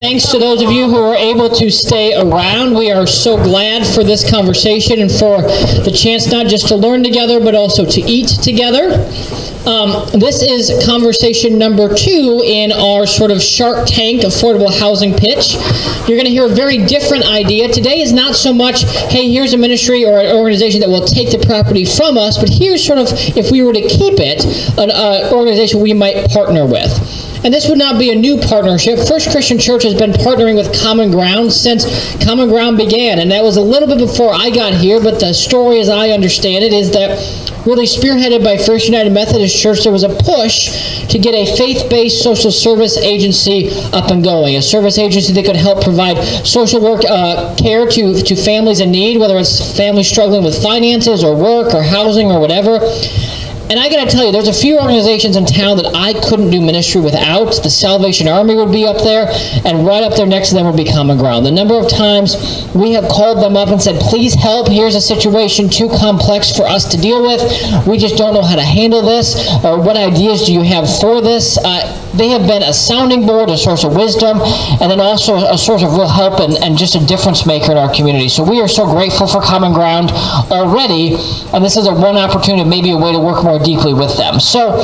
Thanks to those of you who are able to stay around. We are so glad for this conversation and for the chance not just to learn together, but also to eat together. This is conversation number 2 in our sort of Shark Tank affordable housing pitch. You're going to hear a very different idea. Today is not so much, hey, here's a ministry or an organization that will take the property from us, but here's sort of, if we were to keep it, an organization we might partner with. And this would not be a new partnership. First Christian Church has been partnering with Common Ground since Common Ground began. And that was a little bit before I got here, but the story as I understand it is that really spearheaded by First United Methodist Church, there was a push to get a faith-based social service agency up and going. A service agency that could help provide social work care to families in need, whether it's families struggling with finances or work or housing or whatever. And I got to tell you, there's a few organizations in town that I couldn't do ministry without. The Salvation Army would be up there, and right up there next to them would be Common Ground. The number of times we have called them up and said, please help, here's a situation too complex for us to deal with. We just don't know how to handle this, or what ideas do you have for this? They have been a sounding board, a source of wisdom, and then also a source of real help and just a difference maker in our community. So we are so grateful for Common Ground already, and this is one opportunity, maybe a way to work more deeply with them. So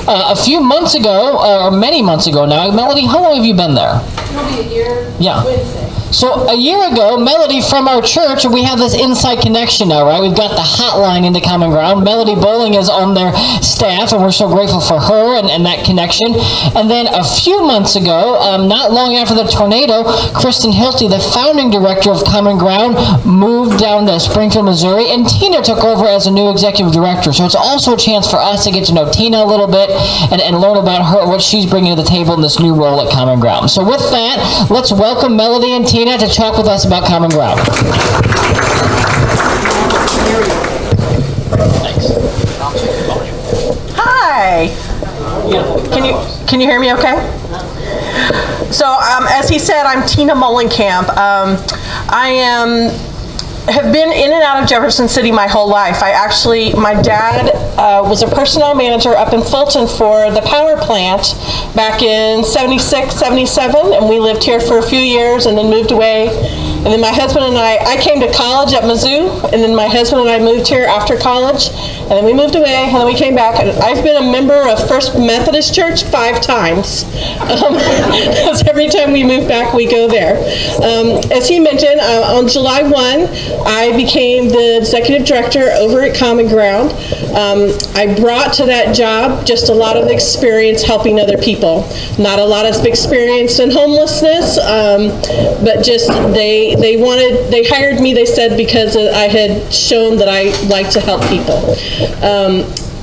a few months ago, or many months ago now, Melody, how long have you been there? It'll be a year. Yeah. Wednesday. So a year ago, Melody from our church, we have this inside connection now, right? We've got the hotline into Common Ground. Melody Bowling is on their staff, and we're so grateful for her and that connection. And then a few months ago, not long after the tornado, Kristen Hilty, the founding director of Common Ground, moved down to Springfield, Missouri, and Tina took over as a new executive director. So it's also a chance for us to get to know Tina a little bit and learn about her, what she's bringing to the table in this new role at Common Ground. So with that, let's welcome Melody and Tina to talk with us about Common Ground. Thanks. Hi. Can you hear me okay? So as he said, I'm Tina Mullenkamp. Have been in and out of Jefferson City my whole life. My dad was a personnel manager up in Fulton for the power plant back in 76, 77, and we lived here for a few years and then moved away. And then my husband and I came to college at Mizzou, and then my husband and I moved here after college, and then we moved away, and then we came back. And I've been a member of First Methodist Church 5 times. Because every time we move back, we go there. As he mentioned, on July 1, I became the executive director over at Common Ground. I brought to that job just a lot of experience helping other people. Not a lot of experience in homelessness, but just they hired me, they said, because I had shown that I like to help people.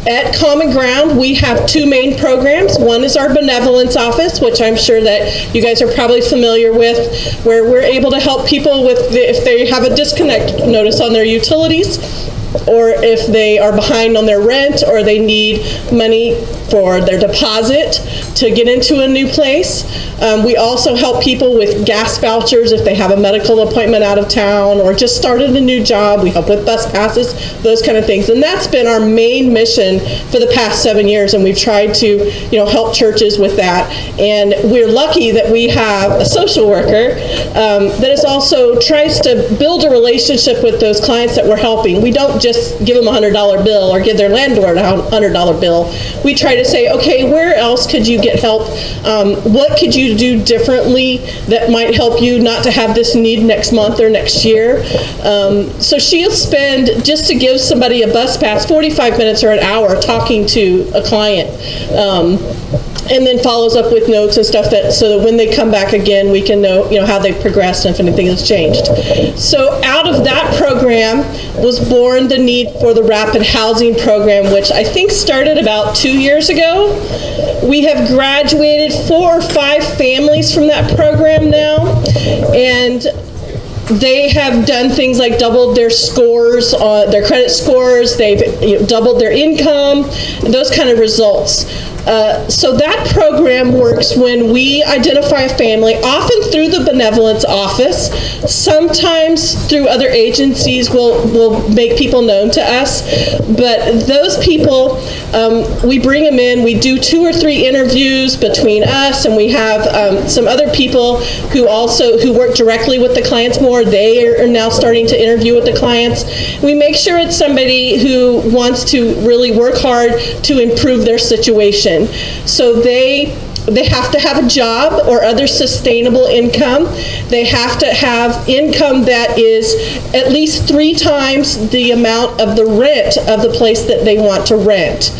At Common Ground, we have 2 main programs. One is our benevolence office, which I'm sure that you guys are probably familiar with, where we're able to help people with if they have a disconnect notice on their utilities, or if they are behind on their rent, or they need money for their deposit to get into a new place. We also help people with gas vouchers if they have a medical appointment out of town or just started a new job. We help with bus passes, those kind of things. And that's been our main mission for the past 7 years, and we've tried to help churches with that. And we're lucky that we have a social worker that is also tries to build a relationship with those clients that we're helping. We don't just give them a $100 bill or give their landlord a $100 bill. We try to say, okay, where else could you get help? What could you do differently that might help you not to have this need next month or next year? So she'll spend, just to give somebody a bus pass, 45 minutes or an hour talking to a client. And then follows up with notes and stuff so that when they come back again, we can know how they've progressed and if anything has changed. So out of that program was born the need for the Rapid Housing Program, which I think started about 2 years ago. We have graduated 4 or 5 families from that program now, and they have done things like doubled their scores, their credit scores. They've doubled their income, those kind of results. So that program works when we identify a family, often through the benevolence office. Sometimes through other agencies will make people known to us. But those people, we bring them in. We do 2 or 3 interviews between us, and we have some other people who work directly with the clients more. They are now starting to interview with the clients. We make sure it's somebody who wants to really work hard to improve their situation. So they have to have a job or other sustainable income. They have to have income that is at least 3 times the amount of the rent of the place that they want to rent.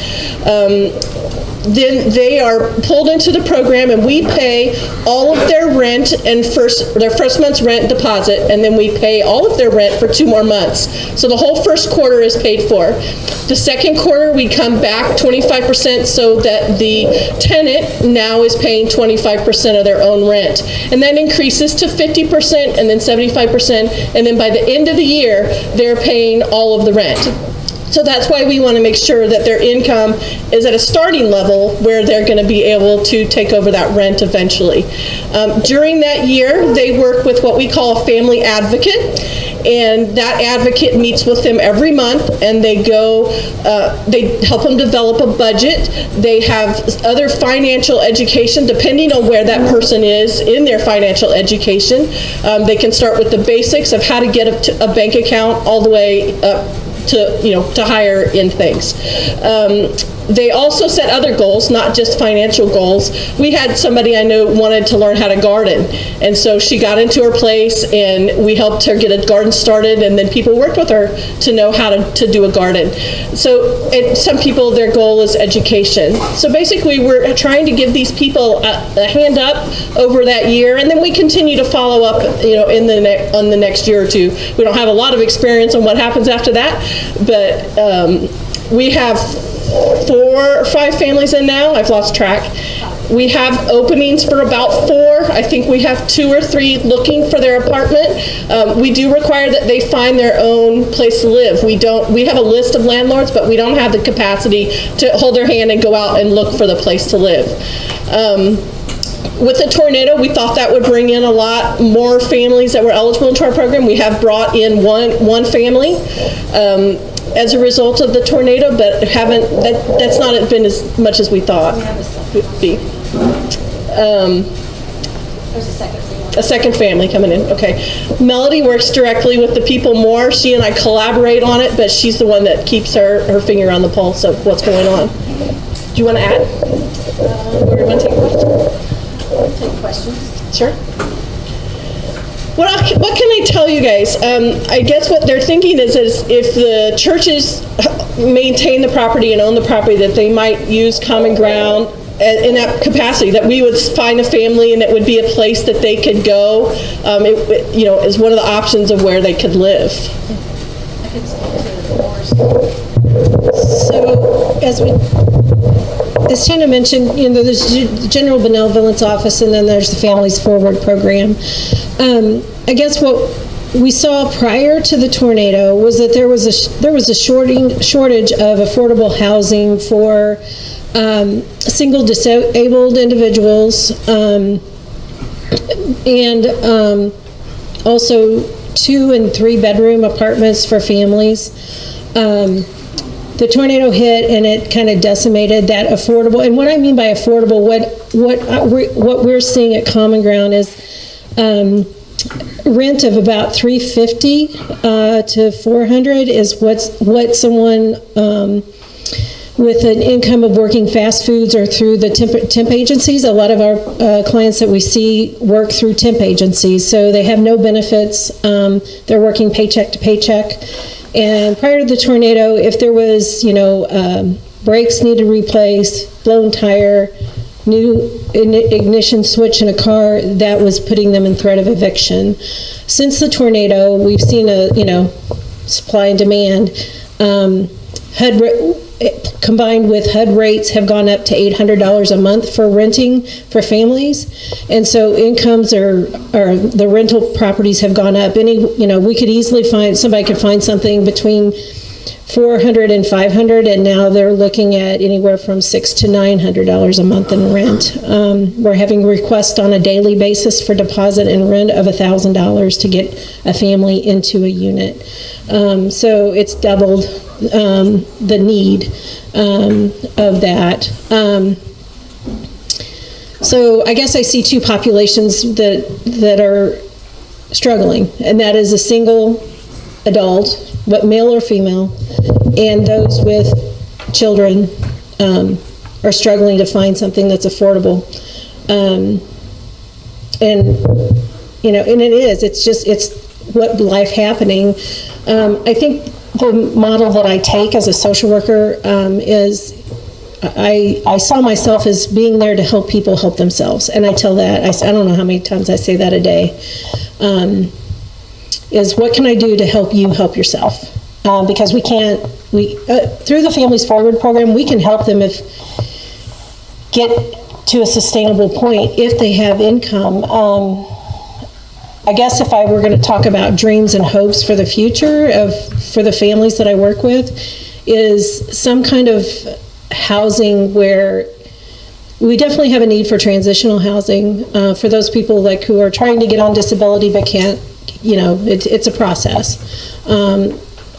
Then they are pulled into the program, and we pay all of their rent and their first month's rent deposit, and then we pay all of their rent for 2 more months. So the whole first quarter is paid for. The second quarter, we come back 25% so that the tenant now is paying 25% of their own rent. And that increases to 50% and then 75%, and then by the end of the year, they're paying all of the rent. So that's why we want to make sure that their income is at a starting level where they're going to be able to take over that rent eventually. During that year, they work with what we call a family advocate, and that advocate meets with them every month, and they help them develop a budget. They have other financial education depending on where that person is in their financial education. They can start with the basics of how to get a bank account all the way up to higher end things. They also set other goals, not just financial goals. We had somebody I know wanted to learn how to garden, and so she got into her place, and we helped her get a garden started, and then people worked with her to know how to do a garden. So some people, their goal is education. So basically, we're trying to give these people a hand up over that year, and then we continue to follow up, on the next year or 2. We don't have a lot of experience on what happens after that, but we have 4 or 5 families in now. I've lost track. We have openings for about 4. I think we have 2 or 3 looking for their apartment. We do require that they find their own place to live. We have a list of landlords, but we don't have the capacity to hold their hand and go out and look for the place to live. With the tornado, we thought that would bring in a lot more families that were eligible into our program. We have brought in one family as a result of the tornado, but that's not been as much as we thought it would be. There's a second family. A second family coming in. Okay. Melody works directly with the people more. She and I collaborate on it, but she's the one that keeps her finger on the pulse of what's going on. Do you want to add? Or do you want to take questions? Take questions. Sure. What can I tell you guys? I guess what they're thinking is if the churches maintain the property and own the property, that they might use common ground in that capacity, that we would find a family and it would be a place that they could go, as one of the options of where they could live. I could speak to the divorce. So, as Tina mentioned, there's the General Benevolence Office, and then there's the Families Forward program. I guess what we saw prior to the tornado was that there was a shortage of affordable housing for single disabled individuals, and also 2- and 3-bedroom apartments for families. The tornado hit, and it kind of decimated that affordable. And what I mean by affordable, what we're seeing at Common Ground is rent of about $350 to $400 is what someone with an income of working fast foods or through the temp agencies. A lot of our clients that we see work through temp agencies, so they have no benefits. They're working paycheck to paycheck. And prior to the tornado, if there was, brakes needed replaced, blown tire, new ignition switch in a car, that was putting them in threat of eviction. Since the tornado, we've seen supply and demand. Combined with HUD rates have gone up to $800 a month for renting for families, and so incomes or the rental properties have gone up. We could easily somebody could find something between $400 and $500, and now they're looking at anywhere from $600 to $900 a month in rent. We're having requests on a daily basis for deposit and rent of $1,000 to get a family into a unit. So it's doubled the need of that. So I guess I see two populations that are struggling, and that is a single adult, what male or female, and those with children are struggling to find something that's affordable. And you know, and it's what life happening. I think the model that I take as a social worker is I saw myself as being there to help people help themselves, and I tell that I don't know how many times I say that a day. Is what can I do to help you help yourself? Because we through the Families Forward program, we can help them get to a sustainable point if they have income. I guess if I were going to talk about dreams and hopes for the future for the families that I work with, is some kind of housing where we definitely have a need for transitional housing for those people like who are trying to get on disability but can't, you know, it's a process.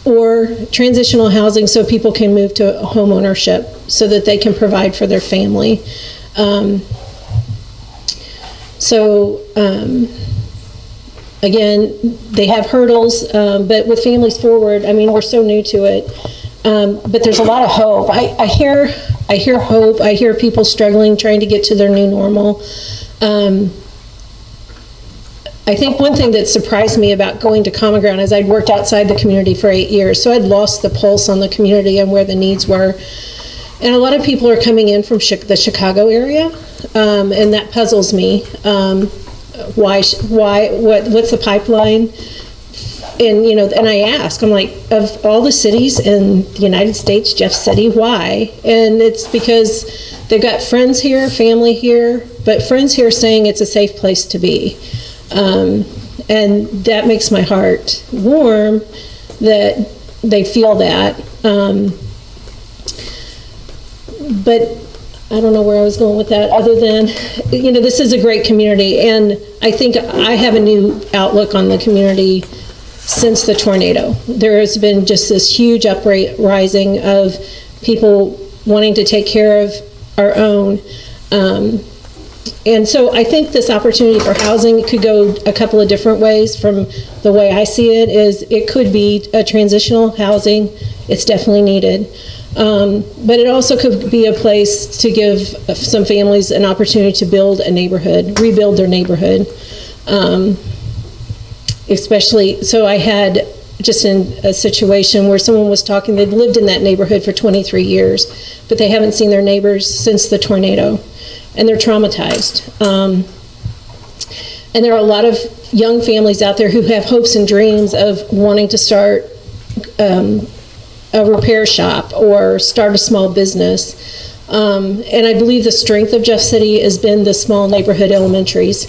Or transitional housing so people can move to home ownership so that they can provide for their family. Again, they have hurdles, but with Families Forward, I mean, we're so new to it, but there's a lot of hope. I hear hope. I hear people struggling, trying to get to their new normal. I think one thing that surprised me about going to Common Ground is I'd worked outside the community for 8 years, so I'd lost the pulse on the community and where the needs were. And a lot of people are coming in from the Chicago area, and that puzzles me. What's the pipeline? And you know, and I ask, I'm like, of all the cities in the United States, Jeff City, why? And it's because they've got friends here, family here, but friends here saying it's a safe place to be. And that makes my heart warm that they feel that. But I don't know where I was going with that other than, you know, this is a great community, and I think I have a new outlook on the community since the tornado. There has been just this huge uprising of people wanting to take care of our own. And so I think this opportunity for housing could go a couple of different ways. From the way I see it is it could be a transitional housing. It's definitely needed. But it also could be a place to give some families an opportunity to build a neighborhood, rebuild their neighborhood. Especially, so I had just in a situation where someone was talking, they'd lived in that neighborhood for 23 years, but they haven't seen their neighbors since the tornado, and they're traumatized. And there are a lot of young families out there who have hopes and dreams of wanting to start a repair shop or start a small business. And I believe the strength of Jeff City has been the small neighborhood elementaries,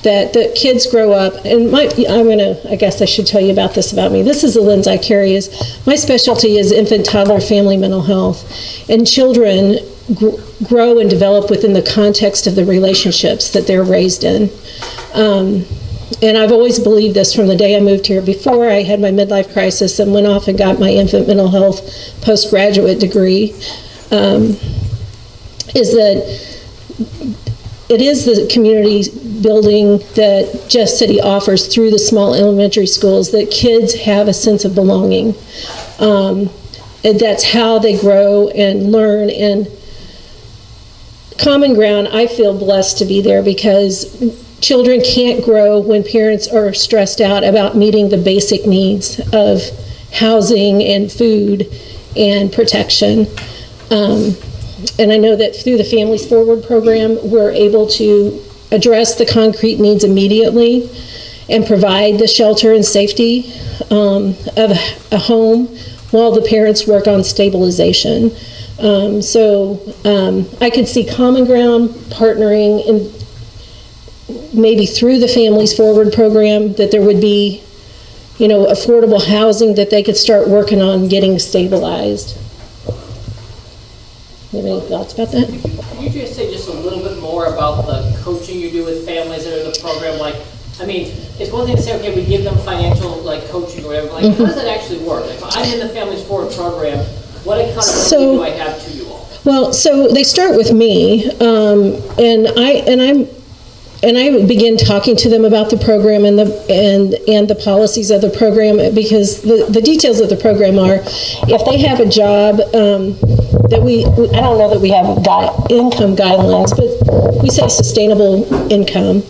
that the kids grow up, and I guess I should tell you about this about me. This is the lens I carry. My specialty is infant, toddler, family mental health, and children grow and develop within the context of the relationships that they're raised in. And I've always believed this from the day I moved here. Before I had my midlife crisis and went off and got my infant mental health postgraduate degree, is that it is the community building that Jeff City offers through the small elementary schools that kids have a sense of belonging. And that's how they grow and learn. And Common Ground, I feel blessed to be there because children can't grow when parents are stressed out about meeting the basic needs of housing and food and protection. And I know that through the Families Forward program, we're able to address the concrete needs immediately and provide the shelter and safety of a home while the parents work on stabilization. I could see Common Ground partnering in maybe through the Families Forward program, that there would be affordable housing that they could start working on getting stabilized. You have any thoughts about that? Can you just say just a little bit more about the coaching you do with families that are in the program? Like, I mean, it's one thing to say, okay, we give them financial coaching or whatever. Like, how does that actually work? Like, if I'm in the Families Forward program, what accountability do I have to you all? Well, so they start with me, and I begin talking to them about the program and the policies of the program, because the details of the program are, if they have a job that I don't know that we have income guidelines, but we say sustainable income.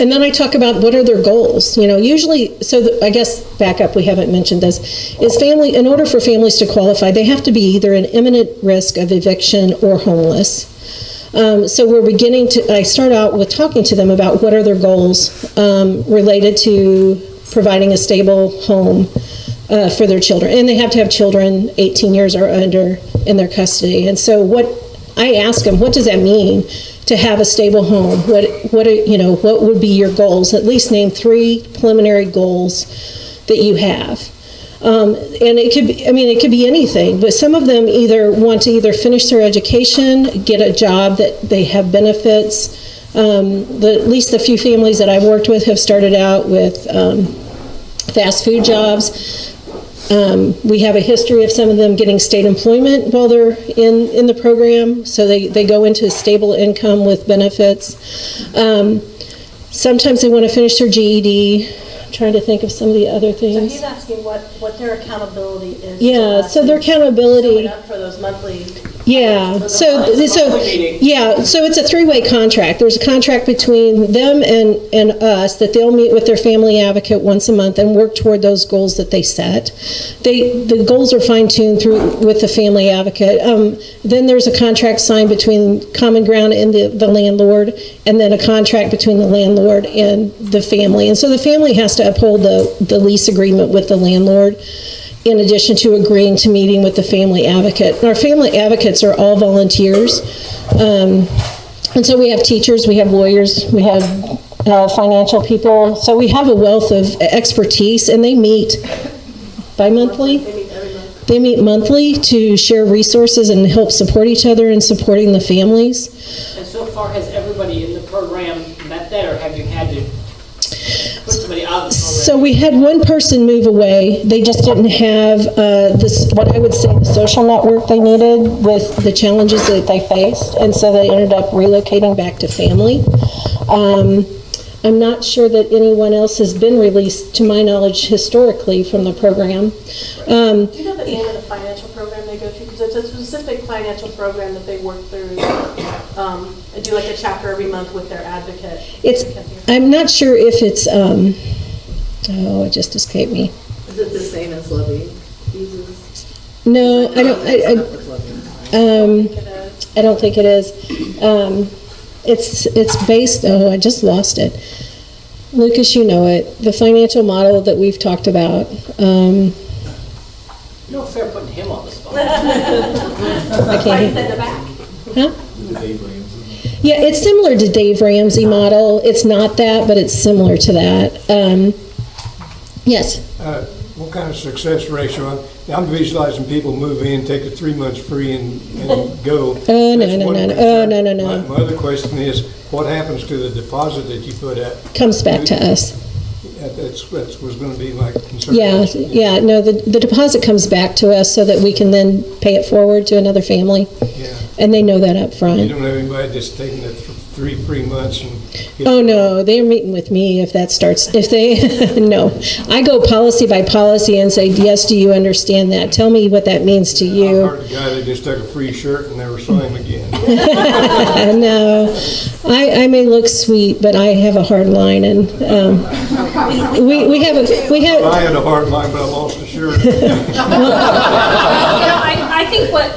And then I talk about what are their goals. Usually, I guess back up, we haven't mentioned this, is in order for families to qualify, they have to be either in imminent risk of eviction or homeless. So I start out with talking to them about what are their goals related to providing a stable home for their children. And they have to have children 18 years or under in their custody. And so I ask them, what does that mean to have a stable home? What would be your goals? At least name 3 preliminary goals that you have. And it could be anything, but some of them want to finish their education, get a job that they have benefits. At least the few families that I've worked with have started out with fast food jobs. We have a history of some of them getting state employment while they're in the program, so they go into stable income with benefits. Sometimes they want to finish their GED. I'm trying to think of some of the other things. So he's asking what their accountability is. Yeah, so their accountability. Showing up for those monthly. Yeah, so it's a 3-way contract. There's a contract between them and us that they'll meet with their family advocate once a month and work toward those goals that they set. The goals are fine-tuned with the family advocate. Then there's a contract signed between Common Ground and the landlord, and then a contract between the landlord and the family. And so the family has to uphold the lease agreement with the landlord, in addition to agreeing to meeting with the family advocate. Our family advocates are all volunteers. And so we have teachers, we have lawyers, we have financial people. So we have a wealth of expertise, and they meet bi-monthly. They meet monthly to share resources and help support each other in supporting the families. And so far, has everybody in the program met that, or have you had to put somebody out of the program? So we had one person move away. They just didn't have what I would say the social network they needed with the challenges that they faced, and so they ended up relocating back to family. I'm not sure that anyone else has been released, to my knowledge, historically from the program. Do you know the name of the financial program they go to? Because it's a specific financial program that they work through. And do a chapter every month with their advocate. I'm not sure if it's, it just escaped me. Is it the same as Levy uses? No, I don't think it is. It's based, I just lost it. Lucas, you know it. The financial model that we've talked about. No fair putting him on the spot. I can't Right at the back. Huh? Yeah, it's similar to Dave Ramsey model. It's not that, but it's similar to that. Yes? What kind of success ratio? I'm visualizing people move in, take the 3 months free and go. Oh, no. My other question is, what happens to the deposit that you put at? Comes back to us. That was going to be my concern. Yeah, no, the deposit comes back to us so that we can then pay it forward to another family. Yeah. And they know that up front. You don't have anybody just taking it for 3 free months and... Oh, no, they're meeting with me if that starts, no. I go policy by policy and say, yes, do you understand that? Tell me what that means to you. I heard a guy that just took a free shirt and never saw him again. No, I may look sweet, but I have a hard line, and we have. I had a hard line, but I lost the shirt. I think what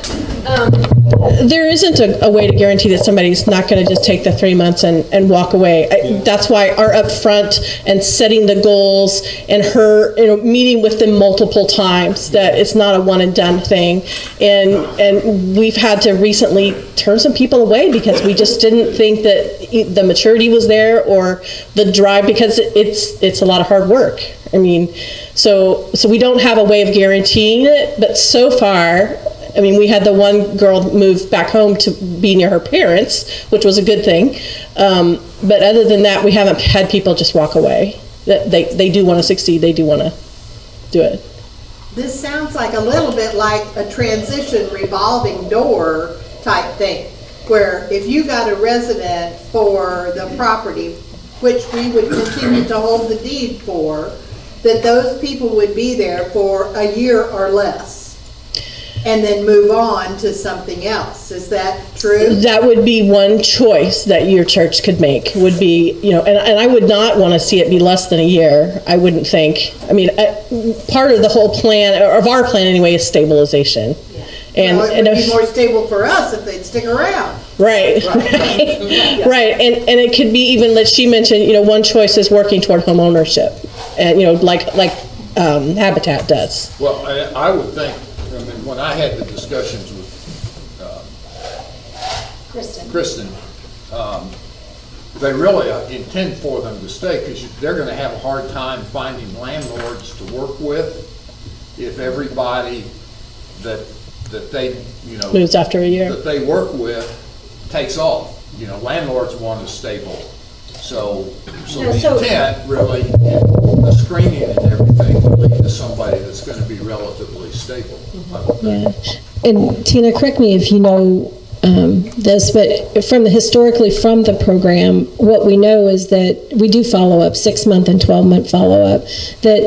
There isn't a way to guarantee that somebody's not going to just take the 3 months and walk away. That's why our upfront and setting the goals and her, meeting with them multiple times, that it's not a one and done thing. And we've had to recently turn some people away because we just didn't think that the maturity was there or the drive, because it's a lot of hard work. I mean, so we don't have a way of guaranteeing it, but so far, I mean, we had the one girl move back home to be near her parents, which was a good thing. But other than that, we haven't had people just walk away. They do want to succeed. They do want to do it. This sounds like a little bit like a transition revolving door type thing, where if you got a resident for the property, which we would continue to hold the deed for, that those people would be there for a year or less and then move on to something else. Is that true? That would be one choice that your church could make, would be, and I would not want to see it be less than a year, I wouldn't think. I mean, part of the whole plan, or of our plan anyway, is stabilization. Yeah. And it would be more stable for us if they'd stick around. Right. Right. And it could be even that she mentioned, one choice is working toward home ownership, and like Habitat does. Well, I would think, when I had the discussions with Kristen, they really intend for them to stay, because they're going to have a hard time finding landlords to work with if everybody that they moves after a year that they work with takes off. Landlords want us stable, so the intent really, the screening and everything would lead to somebody that's going to be relatively stable. Yeah. And Tina, correct me if you know this, but historically from the program, what we know is that we do follow up, 6-month and 12-month follow up, that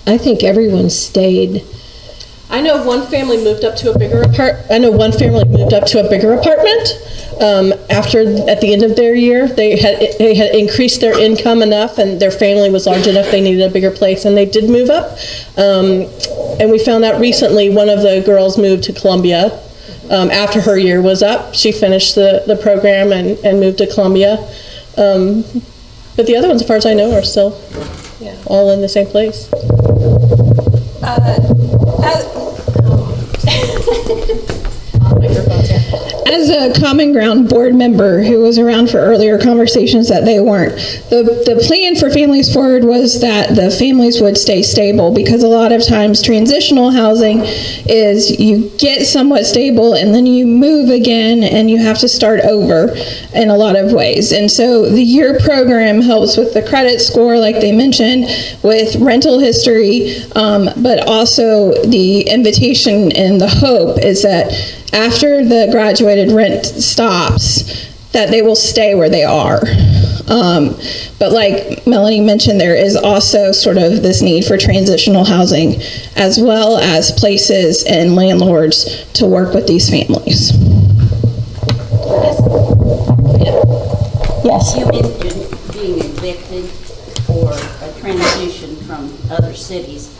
I think everyone stayed. I know one family moved up to a bigger apartment. After, at the end of their year, they had increased their income enough, and their family was large enough they needed a bigger place, and they did move up. And we found out recently one of the girls moved to Columbia after her year was up. She finished the program and moved to Columbia. But the other ones, as far as I know, are still all in the same place. As a Common Ground board member who was around for earlier conversations that they weren't, the plan for Families Forward was that the families would stay stable, because a lot of times transitional housing is you get somewhat stable and then you move again and you have to start over in a lot of ways. And so the year program helps with the credit score, like they mentioned, with rental history, but also the invitation and the hope is that after the graduated rent stops, that they will stay where they are. But like Melanie mentioned, there is also sort of this need for transitional housing, as well as places and landlords to work with these families. Yes. You mentioned being evicted or a transition from other cities.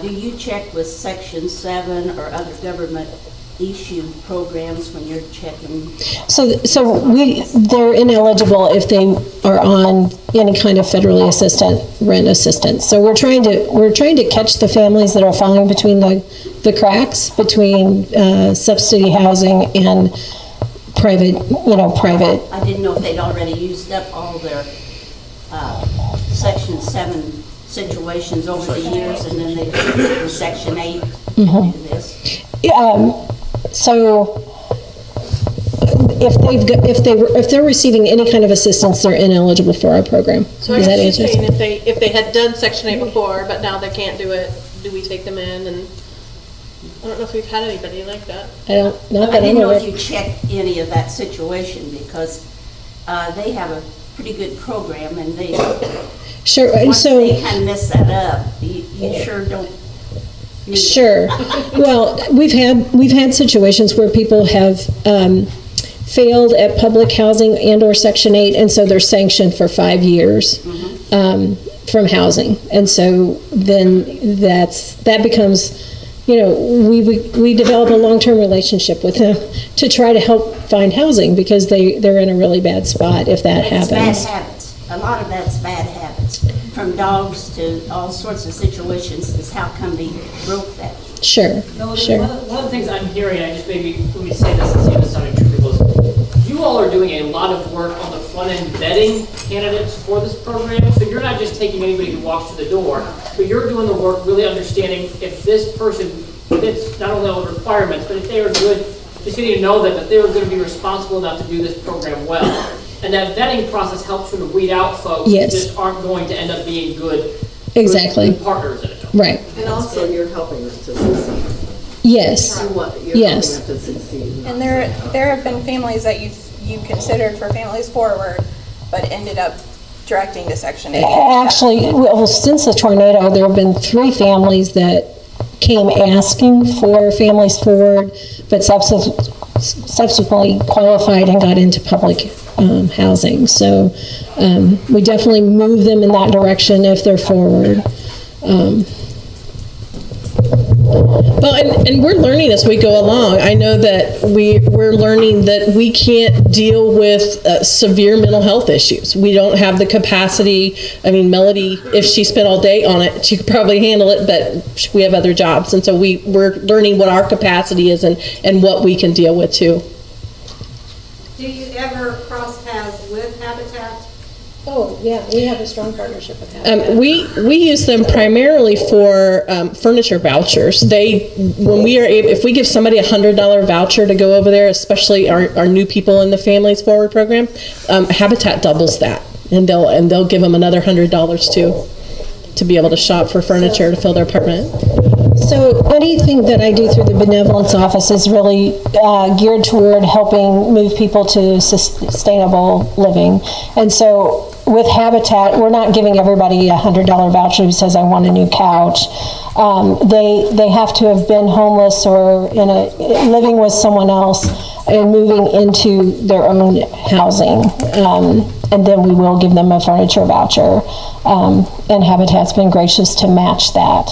Do you check with Section 7 or other government issue programs when you're checking? So they're ineligible if they are on any kind of federally assisted rent assistance. So we're trying to catch the families that are falling between the cracks between subsidy housing and private. I didn't know if they'd already used up all their Section 7 situations over the years, and then they do Section 8 do this. So if they're receiving any kind of assistance, they're ineligible for our program. So I guess she's saying if they had done Section 8 before, but now they can't do it, do we take them in? And I don't know if we've had anybody like that. I didn't know if you checked any of that situation, because they have a pretty good program, and they sure. Once so they kind of mess that up, you sure don't. Sure. Well, we've had situations where people have failed at public housing and or Section 8, and so they're sanctioned for 5 years from housing, and so then that becomes we develop a long-term relationship with them to try to help find housing, because they're in a really bad spot if that happens. It's bad habits. A lot of that's bad habits. From dogs to all sorts of situations is how come they broke that. Sure, sure. One of the things I'm hearing, I just maybe let me say this and see if it's sounding true, because you all are doing a lot of work on the front end vetting candidates for this program. So you're not just taking anybody who walks through the door, but you're doing the work really understanding if this person fits not only all the requirements, but if they are good, just getting to know them, that they are going to be responsible enough to do this program well. And that vetting process helps sort of weed out folks who just aren't going to end up being good, good partners in it. Right. And also you're helping them to succeed. Yes. You're helping them to succeed. And there have been families that you considered for Families Forward, but ended up directing to Section 8. Actually, well, since the tornado, there have been 3 families that came asking for Families Forward, but subsequently qualified and got into public housing. So we definitely move them in that direction if they're forward. Well, and we're learning as we go along. I know that we're learning that we can't deal with severe mental health issues. We don't have the capacity. I mean, Melody, if she spent all day on it, she could probably handle it, but we have other jobs. And so we're learning what our capacity is and what we can deal with too. Do you ever cross paths with Habitat? Oh, yeah, we have a strong partnership with Habitat. We use them primarily for furniture vouchers. If we give somebody $100 voucher to go over there, especially our new people in the Families Forward program, Habitat doubles that, and they'll give them another $100 too, to be able to shop for furniture to fill their apartment. So anything that I do through the benevolence office is really geared toward helping move people to sustainable living. And so with Habitat, we're not giving everybody a $100 voucher who says, I want a new couch. They have to have been homeless or living with someone else and moving into their own housing. And then we will give them a furniture voucher. And Habitat's been gracious to match that.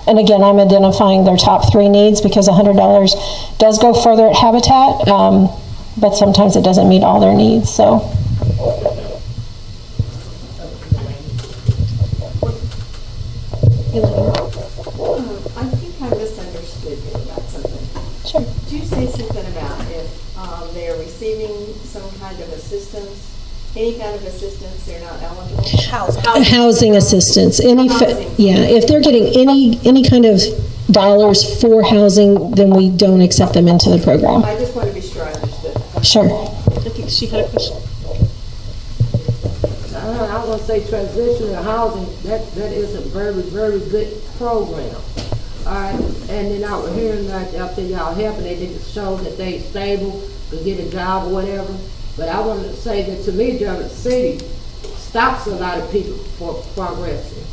And again, I'm identifying their top 3 needs, because $100 does go further at Habitat, but sometimes it doesn't meet all their needs. So. I think I misunderstood you about something. Sure. Did you say something about if they are receiving some kind of assistance, any kind of assistance, they're not eligible? Housing assistance. If they're getting any kind of dollars for housing, then we don't accept them into the program. I just want to be sure I understood. Sure. I think she had a question. I was going to say transitional housing, that is a very, very good program. All right, and then I was hearing that after y'all helping, they just show that they stable, could get a job or whatever. But I wanted to say that to me, German City stops a lot of people from progressing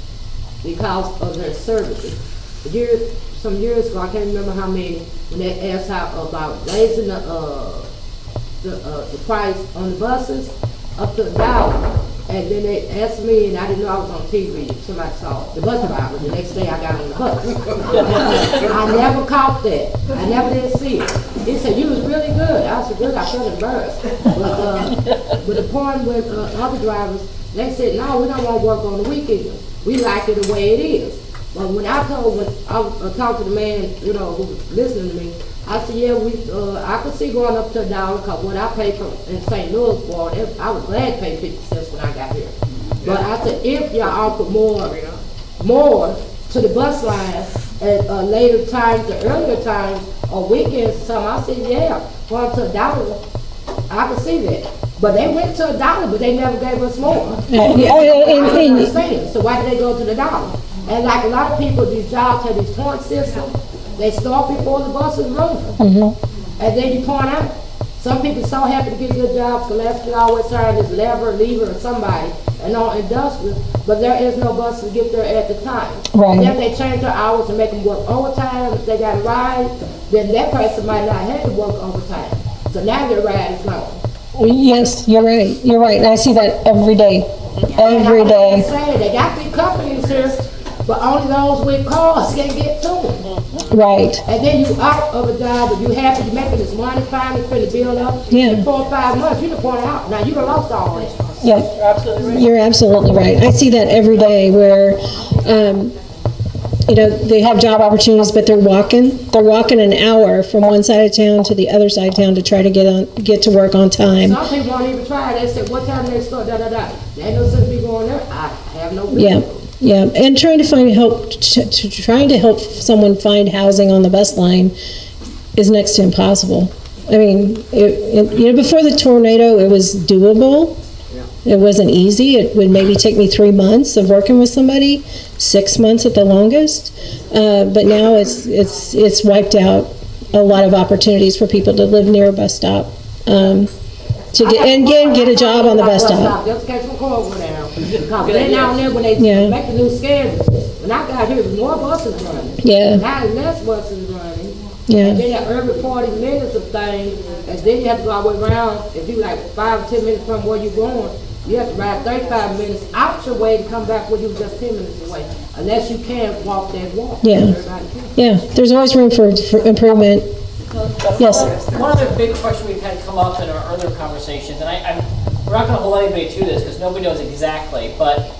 because of their services. Some years ago, I can't remember how many, when they asked about raising the price on the buses up to $1. And then they asked me, and I didn't know I was on TV. Somebody saw the bus driver. The next day I got on the bus. I never caught that. I never did see it. He said, you was really good. I said, good. I felt embarrassed. But the point with other drivers, they said, no, we don't want to work on the weekends. We like it the way it is. But when I talked to the man, who was listening to me, I said, yeah, I could see going up to $1, because what I paid for in St. Louis for, I was glad to pay 50 cents when I got here. But I said, if y'all offer more to the bus line at later times, the earlier times, or weekends, I said, yeah, going to $1, I could see that. But they went to $1, but they never gave us more. I understand. So why did they go to the $1? And like a lot of people, these jobs have these point systems. They start before the bus is running, and then you point out. Some people so happy to get good jobs, because last year always hired this lever, or somebody, and on industrial, but there is no bus to get there at the time. Right. Then they change their hours and make them work overtime. If they got a ride, then that person might not have to work overtime. So now their ride is long. Yes, you're right. You're right. And I see that every day. Every day. They got big companies here, but only those with cars can get to them. Right. And then you out of a job, but you happy, you making this money, finally finna build up. Yeah. In 4 or 5 months, you done point out, now you done lost all that. Yeah, you're absolutely right. I see that every day where, you know, they have job opportunities, but they're walking. They're walking an hour from one side of town to the other side of town to try to get to work on time. Some people won't even try. They say, what time they start, da, da, da. There ain't no sense me going there. I have no business. Yeah, and trying to find help, trying to help someone find housing on the bus line is next to impossible. I mean, you know, before the tornado, it was doable. It wasn't easy. It would maybe take me 3 months of working with somebody, 6 months at the longest. But now it's wiped out a lot of opportunities for people to live near a bus stop, to get a job on the bus stop. Just catch some car over there. Because then now and then when they make the new schedule, when I got here, there was more buses running. Yeah. Now there's less buses running. Yeah. And then that every 40 minutes of things, and then you have to go all the way around. If you like 5 or 10 minutes from where you're going, you have to ride 35 minutes out your way to come back where you were just 10 minutes away, unless you can walk that walk. Yeah. Yeah. There's always room for improvement. Yes. One other big question we've had come up in our earlier conversations, and we're not going to hold anybody to this because nobody knows exactly, but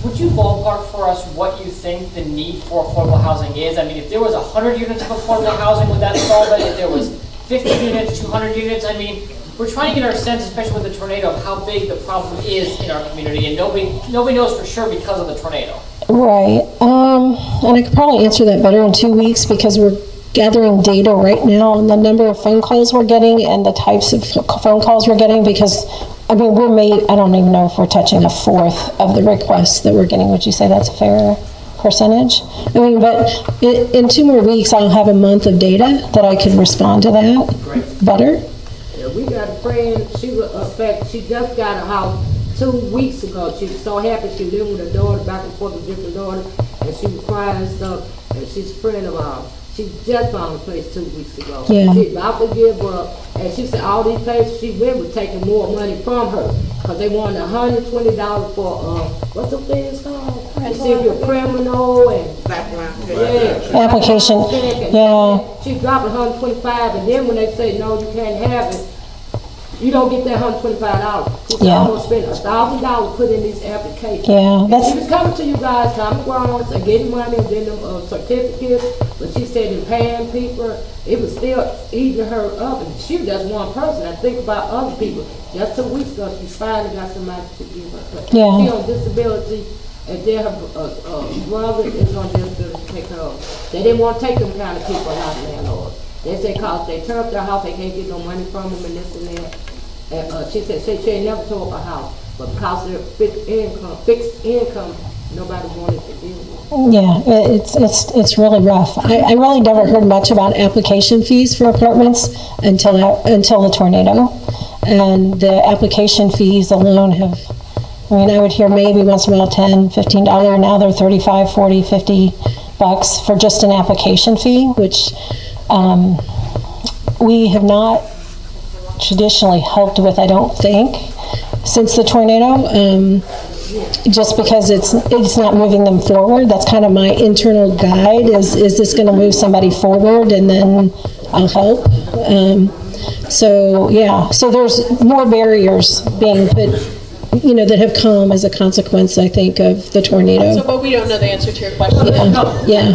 would you ballpark for us what you think the need for affordable housing is? I mean, if there was 100 units of affordable housing, would that solve it? If there was 50 units, 200 units, I mean, we're trying to get our sense, especially with the tornado, of how big the problem is in our community, and nobody knows for sure because of the tornado. Right. And I could probably answer that better in 2 weeks because we're gathering data right now on the number of phone calls we're getting and the types of phone calls we're getting because, I mean, I don't even know if we're touching a fourth of the requests that we're getting. Would you say that's a fair percentage? I mean, but in 2 more weeks, I'll have a month of data that I could respond to that better. We got a friend, she just got a house 2 weeks ago. She was so happy. She lived with her daughter, back and forth with different daughters, and she was crying and stuff, and she's a friend of ours. She just found a place 2 weeks ago. Yeah. She's about to give up, and she said all these places she went were taking more money from her, because they wanted $120 for, what's the thing called? To see if you're a criminal, and application, yeah. She dropped $125, and then when they say, no, you can't have it, you don't get that $125. She said, I'm going to spend $1,000 put in these applications. Yeah, she was coming to you guys, time grounds, and getting money, and then them certificates, but she said in paying people, it was still eating her up, and she was just one person. I think about other people. Just 2 weeks ago, she finally got somebody to give her. She on disability, and then her brother is on disability to take her of. They didn't want to take them kind of people out of landlords. They said because they turn up their house, they can't get no money from them and this and that. And she said she ain't never tore up a house, but because of their fixed income, nobody wanted to deal with it. Yeah, it's really rough. I really never heard much about application fees for apartments until the tornado, and the application fees alone have. I mean, I would hear maybe once in a while $10, $15. Now they're $35, $40, $50 for just an application fee, which we have not traditionally helped with, I don't think, since the tornado, just because it's not moving them forward. That's kind of my internal guide, is this going to move somebody forward, and then I'll help. So there's more barriers being put, that have come as a consequence, I think, of the tornado. So, but we don't know the answer to your question. Yeah.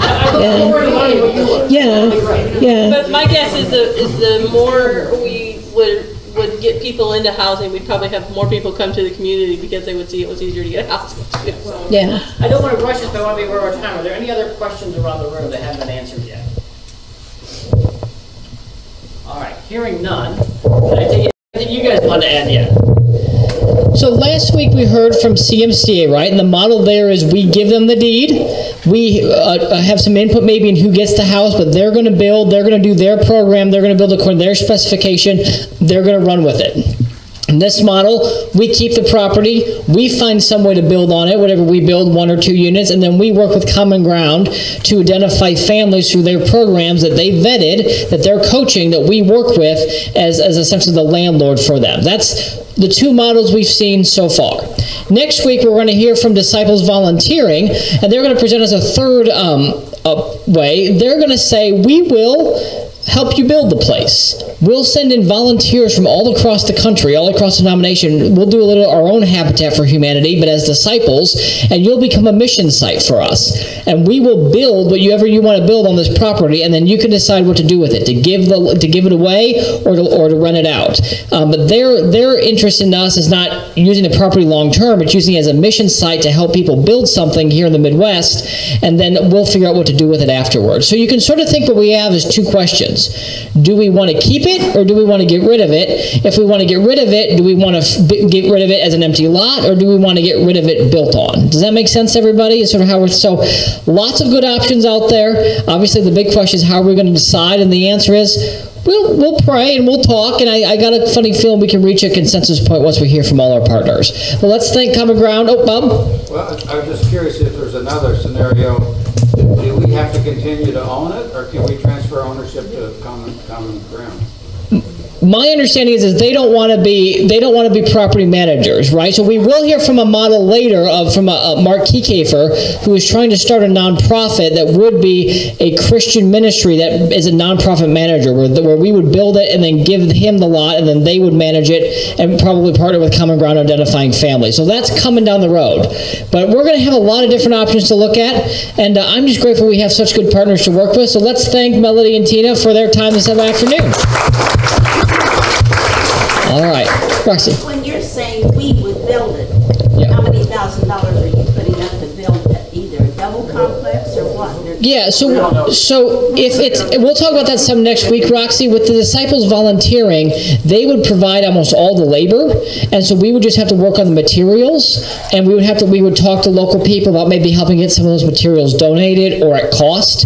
But my guess is the more we would get people into housing, we'd probably have more people come to the community because they would see it was easier to get housing too. So. Yeah. I don't want to rush this, but I want to be aware of our time. Are there any other questions around the room that haven't been answered yet? All right, hearing none, can I take anything you guys want to add yet? So last week we heard from CMCA, right? And the model there is we give them the deed. We have some input maybe in who gets the house, but they're going to build, they're going to do their program, they're going to build according to their specification, they're going to run with it. In this model, we keep the property, we find some way to build on it, whatever we build, 1 or 2 units, and then we work with Common Ground to identify families through their programs that they vetted, that they're coaching, that we work with as essentially the landlord for them. That's the 2 models we've seen so far. Next week, we're going to hear from Disciples Volunteering, and they're going to present us a third way, they're going to say, we will help you build the place. We'll send in volunteers from all across the country, all across the denomination. We'll do a little our own Habitat for Humanity, but as disciples, and you'll become a mission site for us. And we will build whatever you want to build on this property, and then you can decide what to do with it, to give it away or to rent it out. But their interest in us is not using the property long term, it's using it as a mission site to help people build something here in the Midwest, and then we'll figure out what to do with it afterwards. So you can sort of think what we have is two questions. Do we want to keep it, or do we want to get rid of it? If we want to get rid of it, do we want to get rid of it as an empty lot, or do we want to get rid of it built on? Does that make sense, everybody? It's sort of how we're, so lots of good options out there. Obviously, the big question is how are we going to decide, and the answer is we'll pray and we'll talk, and I got a funny feeling we can reach a consensus point once we hear from all our partners. Well, let's thank Common Ground. Oh, Bob? Well, I was just curious if there's another scenario. Do we have to continue to own it, or can we transfer ownership to Common Ground? My understanding is they don't want to be property managers, right? So we will hear from a model later from Mark Kiekafer, who is trying to start a nonprofit that would be a Christian ministry that is a nonprofit manager, where we would build it and then give him the lot, and then they would manage it and probably partner with Common Ground Identifying Families. So that's coming down the road. But we're going to have a lot of different options to look at, and I'm just grateful we have such good partners to work with. So let's thank Melody and Tina for their time this afternoon. All right, Roxy. When you're saying we would build it, how many $1,000s are you putting up to build it? Either a double complex or what? Yeah, so if it's, we'll talk about that some next week, Roxy. With the disciples volunteering, they would provide almost all the labor, and so we would just have to work on the materials, and we would talk to local people about maybe helping get some of those materials donated or at cost.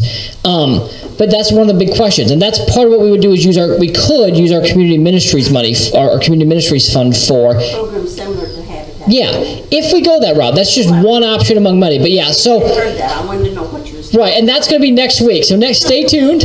But that's one of the big questions, and that's part of what we would do is we could use our community ministries money, our community ministries fund for programs similar to Habitat. Yeah, if we go that route, that's just one option among many. But yeah, so I heard that. I wanted to know what you were saying. Right, and that's going to be next week. So stay tuned.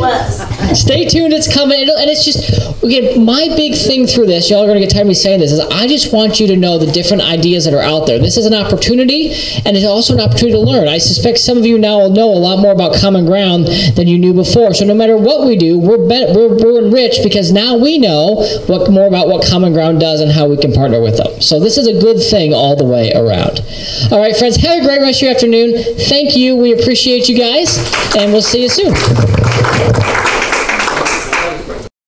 Stay tuned. It's coming, and it's just again my big thing through this. Y'all are going to get tired of me saying this. Is I just want you to know the different ideas that are out there. This is an opportunity, and it's also an opportunity to learn. I suspect some of you now will know a lot more about Common Ground than you knew before. So no matter what we do, we're enriched because now we know more about what Common Ground does and how we can partner with them. So this is a good thing all the way around. All right, friends, have a great rest of your afternoon. Thank you. We appreciate you guys, and we'll see you soon.